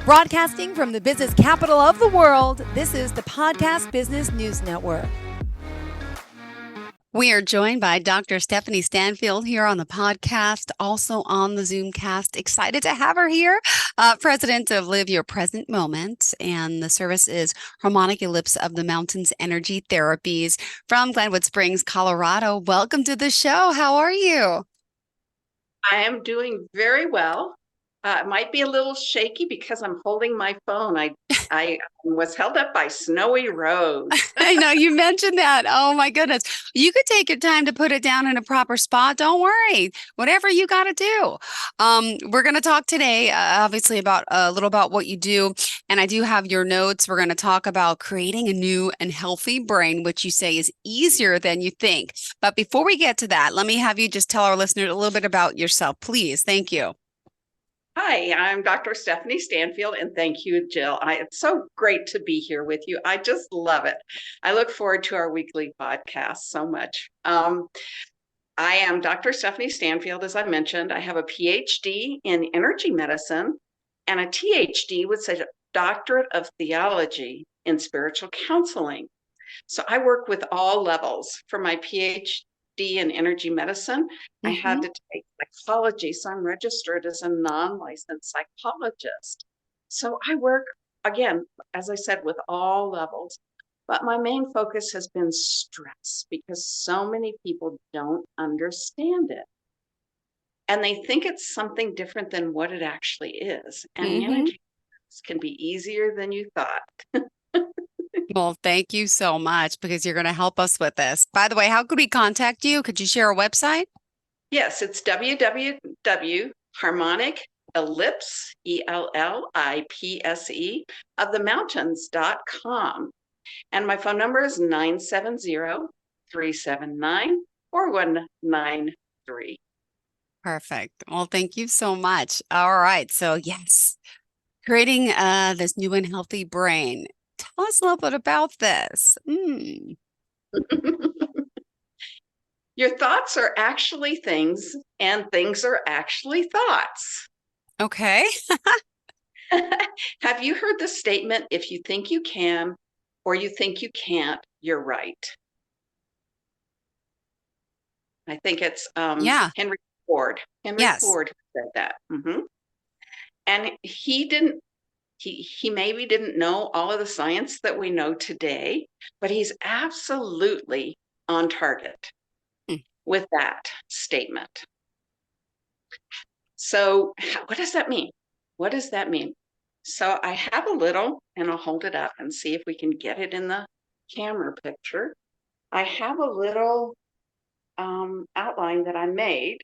Broadcasting from the business capital of the world, this is the Podcast Business News Network. We are joined by Dr. Stephanie Stanfield here on the podcast, also on the Zoomcast. Excited to have her here. President of Live Your Present Moment, and the service is Harmonic Ellipse of the Mountains Energy Therapies from Glenwood Springs, Colorado. Welcome to the show. How are you? I am doing very well. It might be a little shaky because I'm holding my phone. I was held up by snowy roads. I know you mentioned that. Oh my goodness. You could take your time to put it down in a proper spot. Don't worry. Whatever you got to do. We're going to talk today, obviously, about a little about what you do. And I do have your notes. We're going to talk about creating a new and healthy brain, which you say is easier than you think. But before we get to that, let me have you just tell our listeners a little bit about yourself, please. Thank you. Hi, I'm Dr. Stephanie Stanfield, and thank you, Jill. It's so great to be here with you. I just love it. I look forward to our weekly podcast so much. I am Dr. Stephanie Stanfield, as I mentioned. I have a PhD in energy medicine and a THD, with a doctorate of theology in spiritual counseling. So I work with all levels. For my PhD in energy medicine, I had to take psychology, so I'm registered as a non-licensed psychologist. So I work, again, as I said, with all levels. But my main focus has been stress, because so many people don't understand it. And they think it's something different than what it actually is. And energy can be easier than you thought. Well, thank you so much, because you're going to help us with this. By the way, how could we contact you? Could you share a website? Yes, it's www.harmonicellipse, ELLIPSE, of the mountains.com. And my phone number is 970-379-4193. Perfect. Well, thank you so much. All right. So yes, creating this new and healthy brain. Tell us a little bit about this. Your thoughts are actually things, and things are actually thoughts. Okay. Have you heard the statement, if you think you can or you think you can't, you're right? I think it's Henry Ford. Ford said that. And he maybe didn't know all of the science that we know today, but he's absolutely on target with that statement. So what does that mean? What does that mean? So I have a little, and I'll hold it up and see if we can get it in the camera picture. I have a little outline that I made,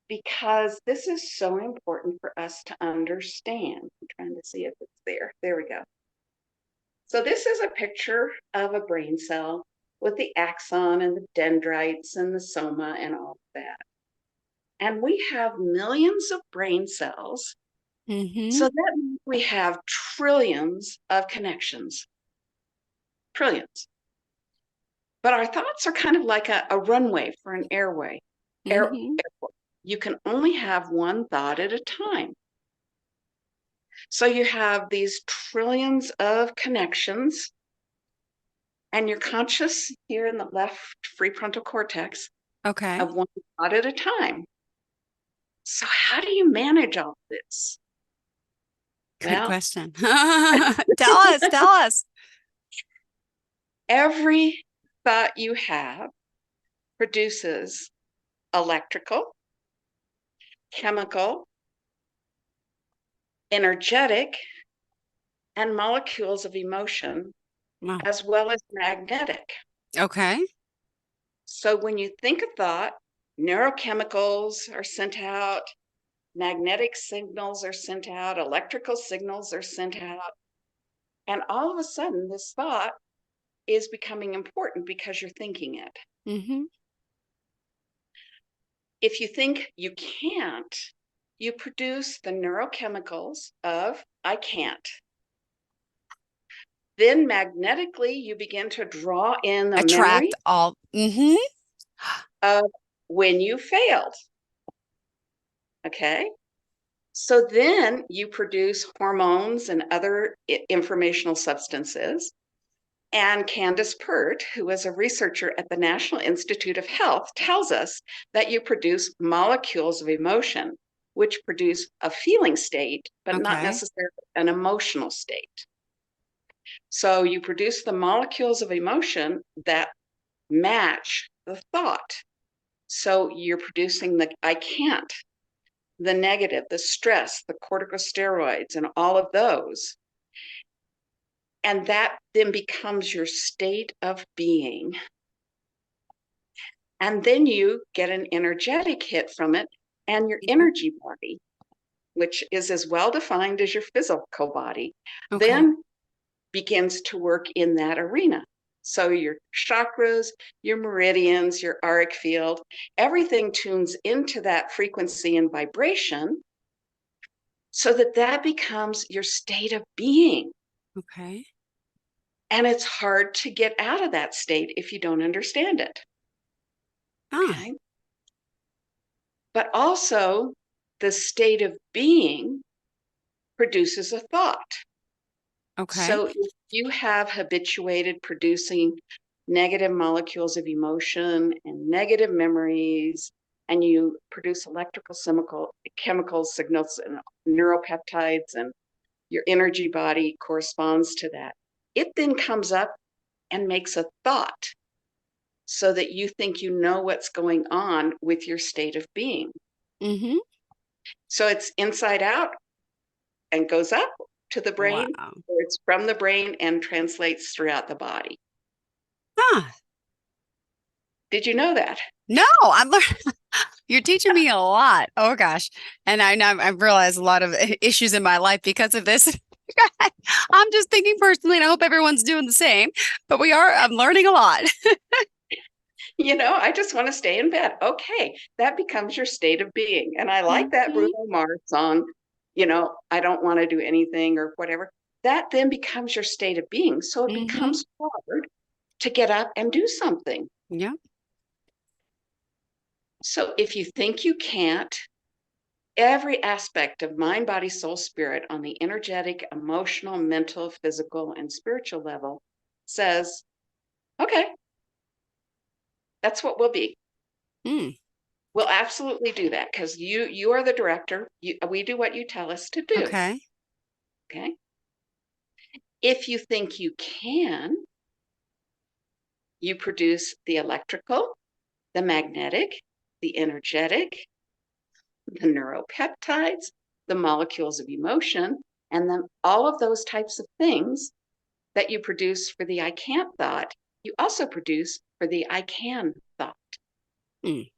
because this is so important for us to understand. I'm trying to see if it's there. There we go. So this is a picture of a brain cell with the axon and the dendrites and the soma and all of that. And we have millions of brain cells. So that means we have trillions of connections. Trillions. But our thoughts are kind of like a runway for an airway. Airport. You can only have one thought at a time. So you have these trillions of connections, and you're conscious here in the left prefrontal cortex of one thought at a time. So how do you manage all this? Good question. Tell us. Every thought you have produces electrical, chemical, energetic, and molecules of emotion, as well as magnetic. Okay. So when you think a thought, neurochemicals are sent out, magnetic signals are sent out, electrical signals are sent out, and all of a sudden this thought is becoming important because you're thinking it. If you think you can't, you produce the neurochemicals of I can't. Then magnetically, you begin to draw in the memory all of when you failed. Okay? So then you produce hormones and other informational substances. And Candace Pert, who is a researcher at the National Institute of Health, tells us that you produce molecules of emotion, which produce a feeling state, but not Okay. necessarily an emotional state. So you produce the molecules of emotion that match the thought. So you're producing the I can't, the negative, the stress, the corticosteroids, and all of those. And that then becomes your state of being. And then you get an energetic hit from it, and your energy body, which is as well defined as your physical body, Okay. then begins to work in that arena. So your chakras, your meridians, your auric field, everything tunes into that frequency and vibration so that that becomes your state of being. Okay. And it's hard to get out of that state if you don't understand it. Ah, Okay. But also, the state of being produces a thought. okay. So if you have habituated producing negative molecules of emotion and negative memories, and you produce electrical chemical signals and neuropeptides, and your energy body corresponds to that, it then comes up and makes a thought so that you think you know what's going on with your state of being. Mm-hmm. So it's inside out and goes up to the brain, Wow. or it's from the brain and translates throughout the body. Ah, Did you know that? no, I'm learning. You're teaching me a lot. Oh gosh. And I know I've realized a lot of issues in my life because of this. I'm just thinking personally, and I hope everyone's doing the same, but I'm learning a lot. I just want to stay in bed. Okay, that becomes your state of being. And I like that Mhm. Bruno Mars song, I don't want to do anything or whatever. That then becomes your state of being. So it Mhm. becomes hard to get up and do something. Yeah. So if you think you can't, every aspect of mind, body, soul, spirit on the energetic, emotional, mental, physical, and spiritual level says, okay, that's what we'll be. Mm. We'll absolutely do that because you are the director. We do what you tell us to do. Okay. Okay. If you think you can, you produce the electrical, the magnetic, the energetic, the neuropeptides, the molecules of emotion, and then all of those types of things that you produce for the I can't thought, you also produce for the I can thought. Mm.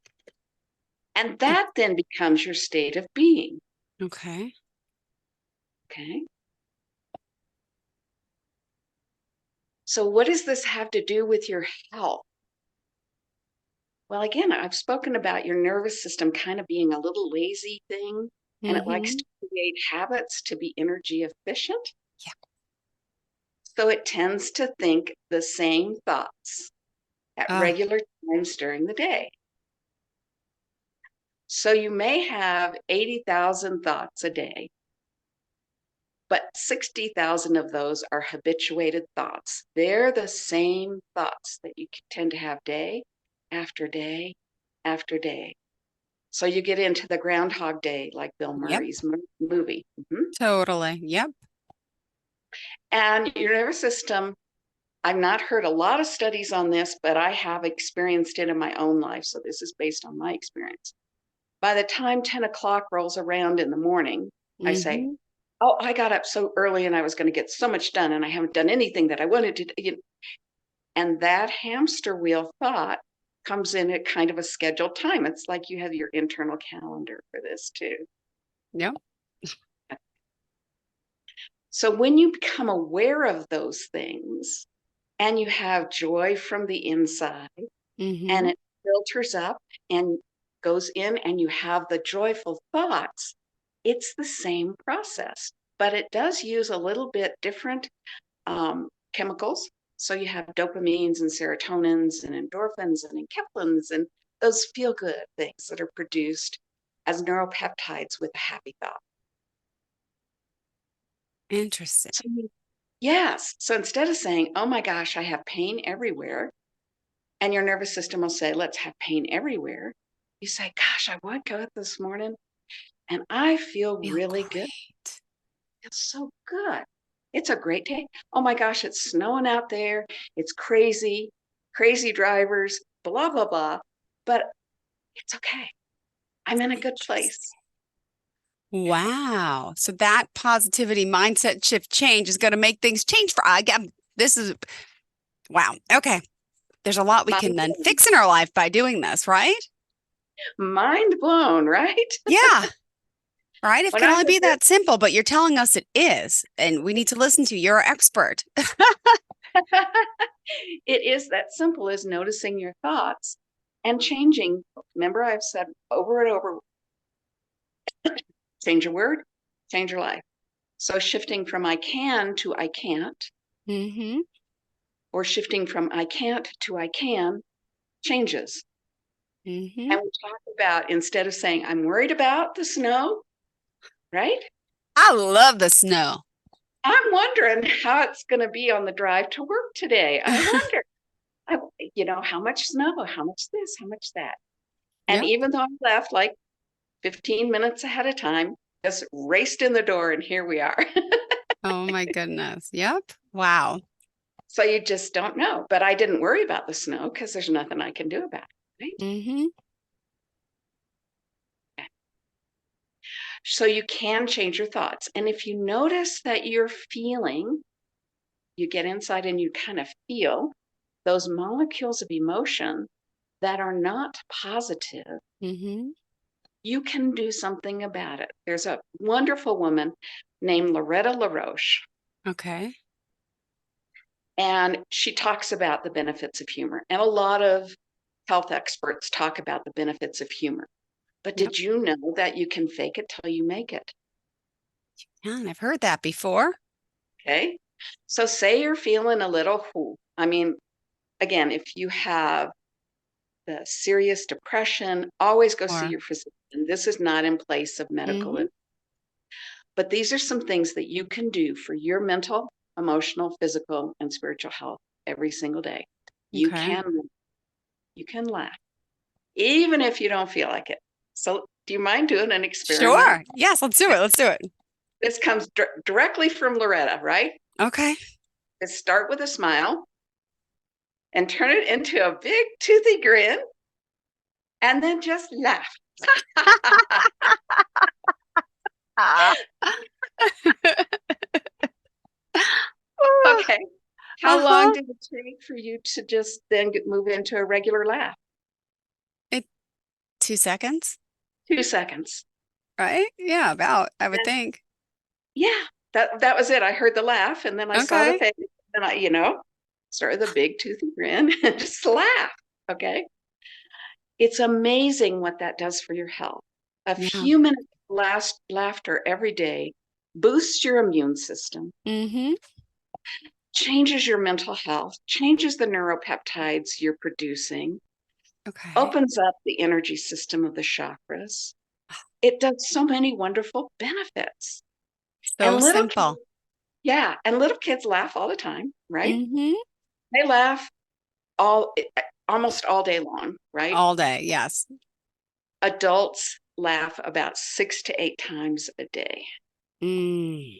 And that then becomes your state of being. Okay. Okay. So, what does this have to do with your health? Well, again, I've spoken about your nervous system kind of being a little lazy thing, and it likes Mhm. to create habits to be energy efficient. Yeah. So, it tends to think the same thoughts at Ah, regular times during the day. So, you may have 80,000 thoughts a day, but 60,000 of those are habituated thoughts. They're the same thoughts that you tend to have day after day after day. So you get into the Groundhog Day, like Bill yep. Murray's movie. Totally. Yep. And your nervous system, I've not heard a lot of studies on this, but I have experienced it in my own life. So this is based on my experience. By the time 10 o'clock rolls around in the morning, I say, Mhm. oh, I got up so early and I was going to get so much done and I haven't done anything that I wanted to do. And that hamster wheel thought comes in at kind of a scheduled time. It's like you have your internal calendar for this too. Yep. So when you become aware of those things and you have joy from the inside and Mhm. it filters up and goes in and you have the joyful thoughts, it's the same process, but it does use a little bit different chemicals. So you have dopamines and serotonins and endorphins and enkephalins and those feel good things that are produced as neuropeptides with a happy thought. Interesting. So, yes. So instead of saying, oh my gosh, I have pain everywhere, and your nervous system will say, let's have pain everywhere. You say, gosh, I woke up this morning and I feel Feel really good. great. It's so good. It's a great day. Oh my gosh, it's snowing out there. It's crazy, crazy drivers, blah, blah, blah. But it's okay. I'm in a good place. Interesting. Wow. So that positivity mindset shift change is going to make things change for I get this is wow. Okay. There's a lot we Mind can then blown, fix in our life by doing this, right? mind blown, right? Yeah. Right. It When can I only was be that simple, but you're telling us it is, and we need to listen to you. You're an expert. it is that simple as noticing your thoughts and changing. Remember, I've said over and over, change your word, change your life. So shifting from I can to I can't, Mm-hmm. or shifting from I can't to I can changes. Mm-hmm. And we talk about, instead of saying, I'm worried about the snow, right? I love the snow. I'm wondering how it's going to be on the drive to work today. I wonder, I, how much snow, how much this, how much that. And Yep. even though I left like 15 minutes ahead of time, just raced in the door and here we are. Oh my goodness. Yep. Wow. So you just don't know. But I didn't worry about the snow because there's nothing I can do about it, right? Mm-hmm. So you can change your thoughts. And if you notice that you're feeling, you get inside and you kind of feel those molecules of emotion that are not positive, Mm-hmm. you can do something about it. There's a wonderful woman named Loretta LaRoche, Okay. and she talks about the benefits of humor. And a lot of health experts talk about the benefits of humor. But Yep. did you know that you can fake it till you make it? Yeah, and I've heard that before. Okay. So say you're feeling a little whoo. I mean, again, if you have the serious depression, always go see Or your physician. This is not in place of medical mm-hmm. advice. But these are some things that you can do for your mental, emotional, physical, and spiritual health every single day. You Okay. can you can laugh, even if you don't feel like it. So do you mind doing an experiment? Sure. Yes, let's do it. Let's do it. This comes directly from Loretta, right? Okay. Just start with a smile and turn it into a big toothy grin and then just laugh. Ah. Okay. How long Uh-huh. did it take for you to just then move into a regular laugh? It 2 seconds, 2 seconds. right? Yeah, about, I would And think. yeah, that was it. I heard the laugh and then I saw the Okay. face and I, started the big toothy grin and just laugh. Okay. It's amazing what that does for your health. A Yeah. few minutes of laughter every day boosts your immune system, Mm-hmm. changes your mental health, changes the neuropeptides you're producing, Okay. opens up the energy system of the chakras. It does so many wonderful benefits. And So simple. little kids laugh all the time, right? Mm-hmm. They laugh all almost all day long, right? All day. Yes. Adults laugh about 6 to 8 times a day. Mm.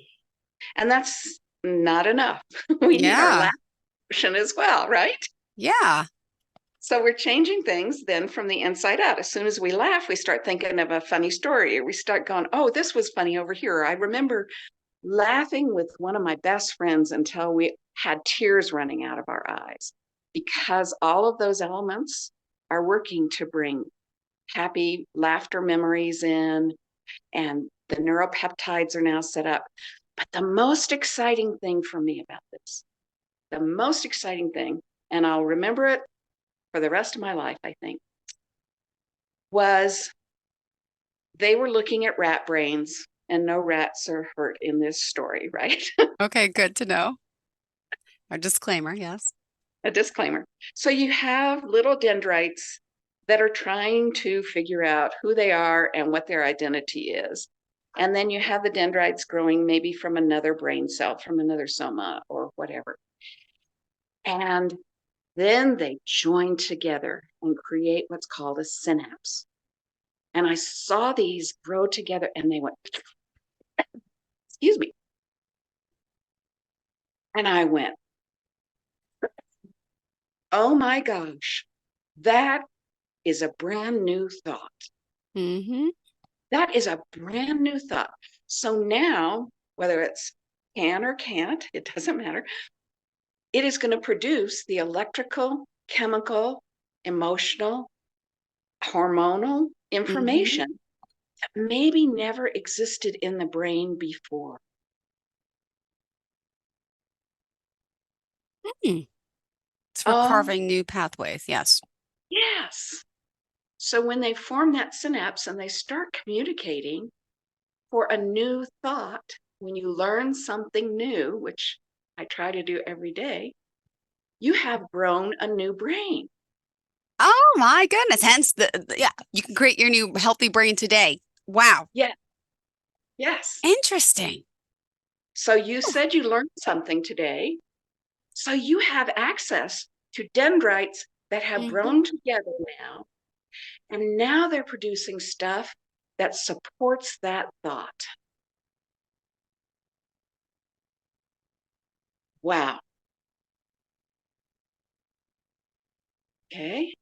And that's not enough. We need our Yeah. laugh portion as well, right? Yeah. So we're changing things then from the inside out. As soon as we laugh, we start thinking of a funny story, or we start going, oh, this was funny over here. I remember laughing with one of my best friends until we had tears running out of our eyes, because all of those elements are working to bring happy laughter memories in, and the neuropeptides are now set up. But the most exciting thing for me about this, the most exciting thing, and I'll remember it for the rest of my life, I think, was they were looking at rat brains, and no rats are hurt in this story, right? Okay. Good to know. A disclaimer. Yes. A disclaimer. So you have little dendrites that are trying to figure out who they are and what their identity is. And then you have the dendrites growing maybe from another brain cell, from another soma or whatever. And then they join together and create what's called a synapse. And I saw these grow together and they went, excuse me. And I went, oh my gosh, that is a brand new thought. Mm-hmm. That is a brand new thought. So now, whether it's can or can't, it doesn't matter. It is going to produce the electrical, chemical, emotional, hormonal Mm-hmm. information that maybe never existed in the brain before. Mm. It's for Oh, carving new pathways. Yes. yes. So when they form that synapse and they start communicating for a new thought, when you learn something new, which I try to do every day, you have grown a new brain. Oh my goodness. Hence yeah, you can create your new healthy brain today. Wow. Yeah, yes. Interesting. So you said you learned something today. So you have access to dendrites that have Mm-hmm. grown together now. And now they're producing stuff that supports that thought. Wow. Okay.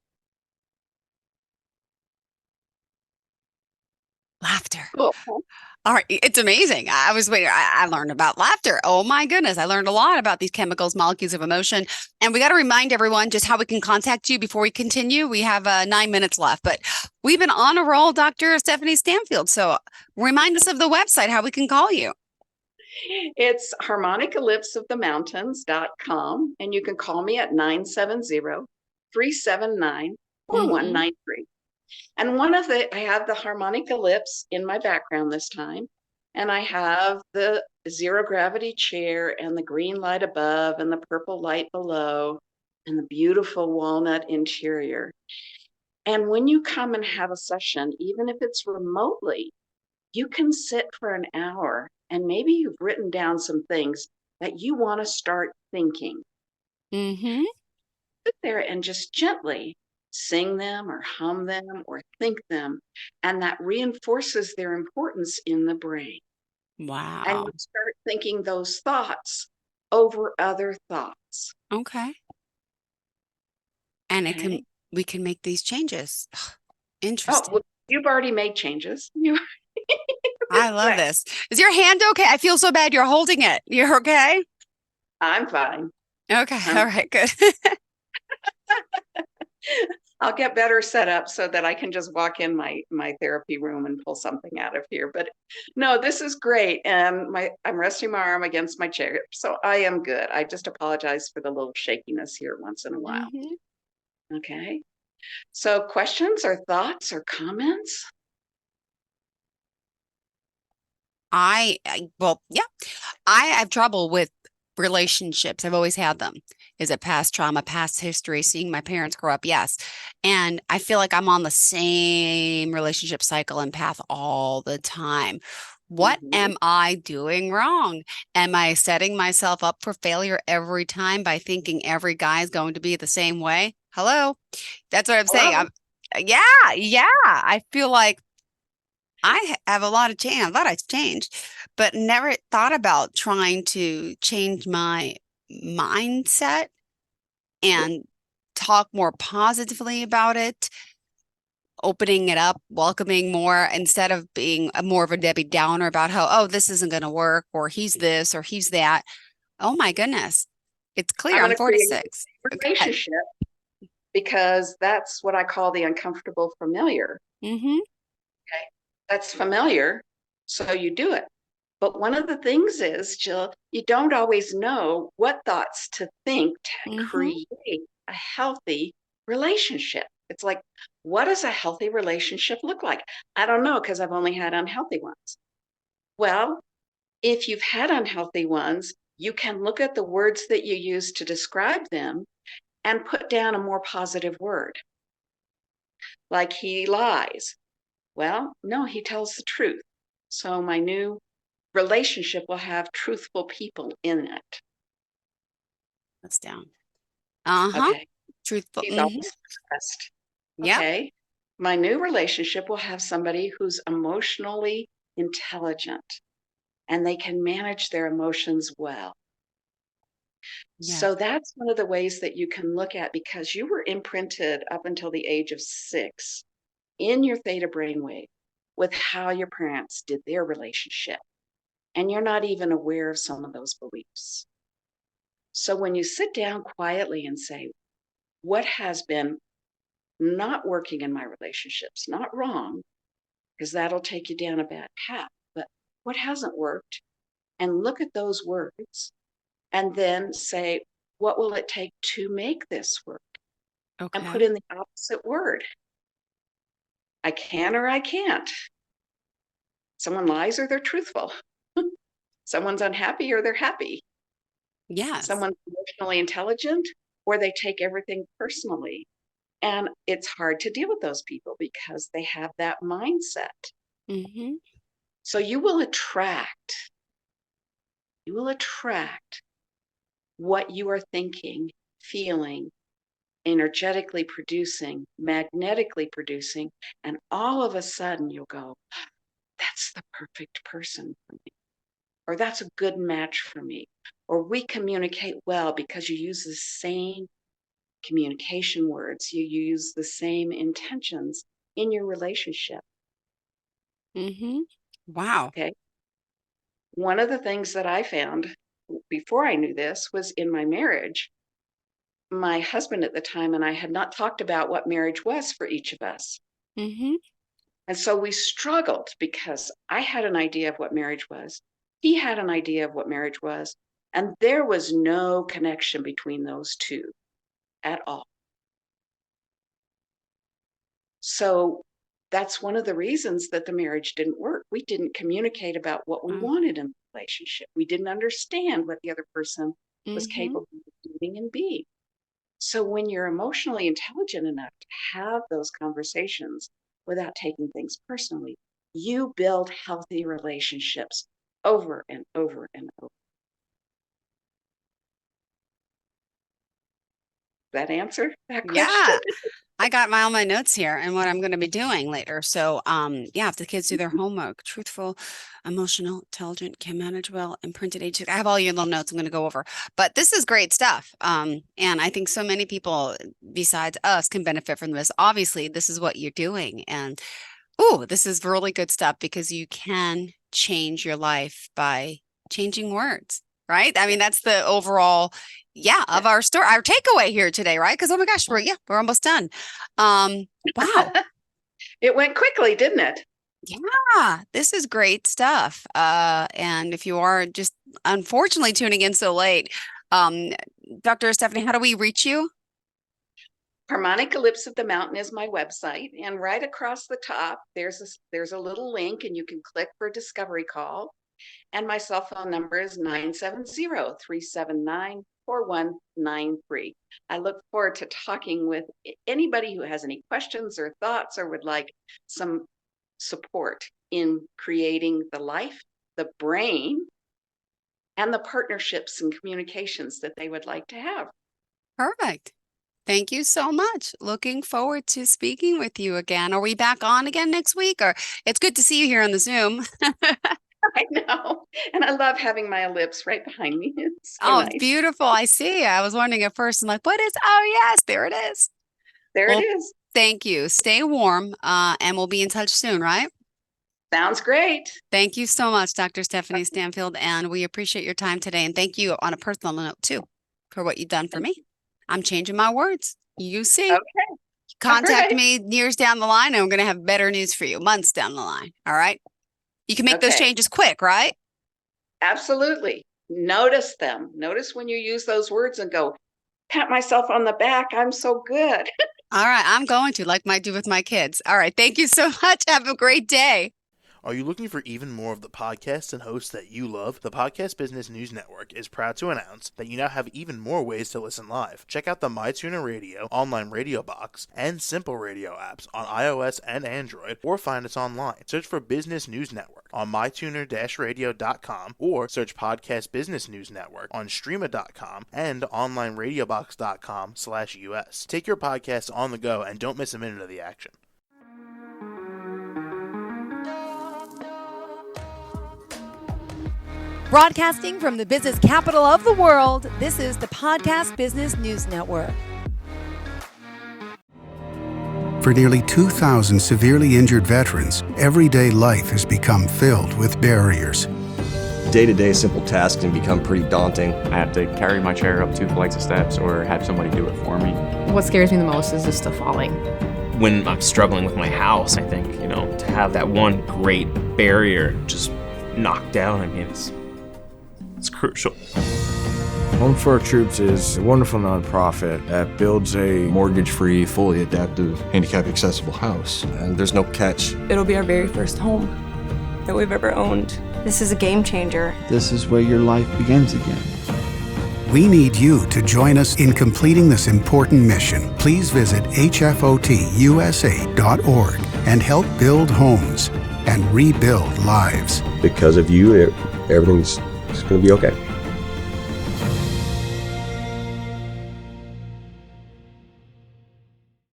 Laughter. Cool. All right, it's amazing. I was waiting. I learned about laughter. Oh my goodness, I learned a lot about these chemicals, molecules of emotion. And we got to remind everyone just how we can contact you before we continue. We have 9 minutes left, but we've been on a roll, Dr. Stephanie Stanfield. So remind us of the website, how we can call you. It's harmonicalypsofthemountains.com, and you can call me at 970-379-4193. And I have the harmonica lips in my background this time, and I have the zero gravity chair and the green light above and the purple light below and the beautiful walnut interior. And when you come and have a session, even if it's remotely, you can sit for an hour and maybe you've written down some things that you want to start thinking. Mm-hmm. Sit there and just gently sing them or hum them or think them. And that reinforces their importance in the brain. And you Wow. start thinking those thoughts over other thoughts. Okay. And Okay. we can make these changes. Oh, Interesting. well, you've already made changes. I love Right. this. Is your hand okay? I feel so bad you're holding it. You're okay? I'm fine. Okay. I'm All right. Good. I'll get better set up so that I can just walk in my therapy room and pull something out of here. But no, this is great. And I'm resting my arm against my chair. So I am good. I just apologize for the little shakiness here once in a while. Mhm. Okay. So questions or thoughts or comments? Well, yeah, I have trouble with relationships. I've always had them. Is it past trauma, past history, seeing my parents grow up? Yes. And I feel like I'm on the same relationship cycle and path all the time. What Mhm. am I doing wrong? Am I setting myself up for failure every time by thinking every guy is going to be the same way? Hello? That's what I'm saying. Hello. Yeah, yeah. I feel like have a lot of change. A lot has changed, but never thought about trying to change my mindset and talk more positively about it, opening it up, welcoming more instead of being more of a Debbie Downer about how, oh, this isn't going to work or he's this or he's that. Oh my goodness. It's I'm clear. going I'm to create 46. a Go ahead. relationship because that's what I call the uncomfortable familiar. Mm-hmm. Okay. That's familiar. So you do it. But one of the things is, Jill, you don't always know what thoughts to think to Mm-hmm. create a healthy relationship. It's like, what does a healthy relationship look like? I don't know because I've only had unhealthy ones. Well, if you've had unhealthy ones, you can look at the words that you use to describe them and put down a more positive word, like he lies. Well, no, he tells the truth. So my new relationship will have truthful people in it. That's down. Uh-huh. Okay. Truthful. He's Mm-hmm. always stressed. Yep. Okay. My new relationship will have somebody who's emotionally intelligent and they can manage their emotions well. Yes. So that's one of the ways that you can look at, because you were imprinted up until the age of 6 in your theta brainwave with how your parents did their relationship. And you're not even aware of some of those beliefs. So when you sit down quietly and say, what has been not working in my relationships, not wrong, because that'll take you down a bad path, but what hasn't worked? And look at those words and then say, what will it take to make this work? And put Okay. in the opposite word. I can or I can't. Someone lies or they're truthful. Someone's unhappy or they're happy. Yes. Someone's emotionally intelligent or they take everything personally. And it's hard to deal with those people because they have that mindset. Mm-hmm. So you will attract what you are thinking, feeling, energetically producing, magnetically producing, and all of a sudden you'll go, that's the perfect person for me, or that's a good match for me, or we communicate well because you use the same communication words, you use the same intentions in your relationship. Mm-hmm. Wow. Okay. One of the things that I found before I knew this was in my marriage. My husband at the time and I had not talked about what marriage was for each of us. Mm-hmm. And so we struggled because I had an idea of what marriage was. He had an idea of what marriage was. And there was no connection between those two at all. So that's one of the reasons that the marriage didn't work. We didn't communicate about what we wanted in the relationship. We didn't understand what the other person was Mm-hmm. capable of doing and being. So when you're emotionally intelligent enough to have those conversations without taking things personally, you build healthy relationships over and over and over. That answer that question? Yeah. I got all my notes here and what I'm going to be doing later. So, yeah, if the kids do their homework, truthful, emotional, intelligent, can manage well, imprinted age. I have all your little notes I'm going to go over, but this is great stuff. And I think so many people besides us can benefit from this. Obviously, this is what you're doing. And, oh, this is really good stuff because you can change your life by changing words, right? I mean, that's the overall, yeah, of our story, our takeaway here today, right? Because, oh my gosh, we're almost done. Wow. It went quickly, didn't it? Yeah, this is great stuff. And if you are just unfortunately tuning in so late, um, Dr. Stephanie, how do we reach you? Harmonic Ellipse of the Mountain is my website, and right across the top there's a little link, and you can click for a discovery call. And my cell phone number is 970-379-4193. I look forward to talking with anybody who has any questions or thoughts or would like some support in creating the life, the brain, and the partnerships and communications that they would like to have. Perfect. Thank you so much. Looking forward to speaking with you again. Are we back on again next week? Or it's good to see you here on the Zoom. I know. And I love having my ellipse right behind me. It's so Oh, it's nice. beautiful. I see. I was wondering at first, I'm like, what is? Oh, yes, there it is. There it Well, is. thank you. Stay warm, and we'll be in touch soon, right? Sounds great. Thank you so much, Dr. Stephanie Stanfield, and we appreciate your time today. And thank you on a personal note too for what you've done for me. I'm changing my words. You see, Okay. All contact right. me years down the line, and I'm going to have better news for you months down the line. All right. You can make those Okay. changes quick, right? Absolutely. Notice them. Notice when you use those words and go, pat myself on the back. I'm so good. All right. I'm going to, like I do with my kids. All right. Thank you so much. Have a great day. Are you looking for even more of the podcasts and hosts that you love? The Podcast Business News Network is proud to announce that you now have even more ways to listen live. Check out the MyTuner Radio, online radio box, and Simple Radio apps on iOS and Android, or find us online. Search for Business News Network on mytuner-radio.com, or search Podcast Business News Network on streama.com and onlineradiobox.com/US. Take your podcast on the go and don't miss a minute of the action. Broadcasting from the business capital of the world, this is the Podcast Business News Network. For nearly 2,000 severely injured veterans, everyday life has become filled with barriers. Day-to-day simple tasks can become pretty daunting. I have to carry my chair up 2 flights of steps or have somebody do it for me. What scares me the most is just the falling. When I'm struggling with my house, I think, to have that one great barrier just knocked down, it's crucial. Home for Our Troops is a wonderful nonprofit that builds a Mortgage-free, fully adaptive, handicap-accessible house. And there's no catch. It'll be our very first home that we've ever owned. This is a game changer. This is where your life begins again. We need you to join us in completing this important mission. Please visit hfotusa.org and help build homes and rebuild lives. Because of you, everything's going to be okay.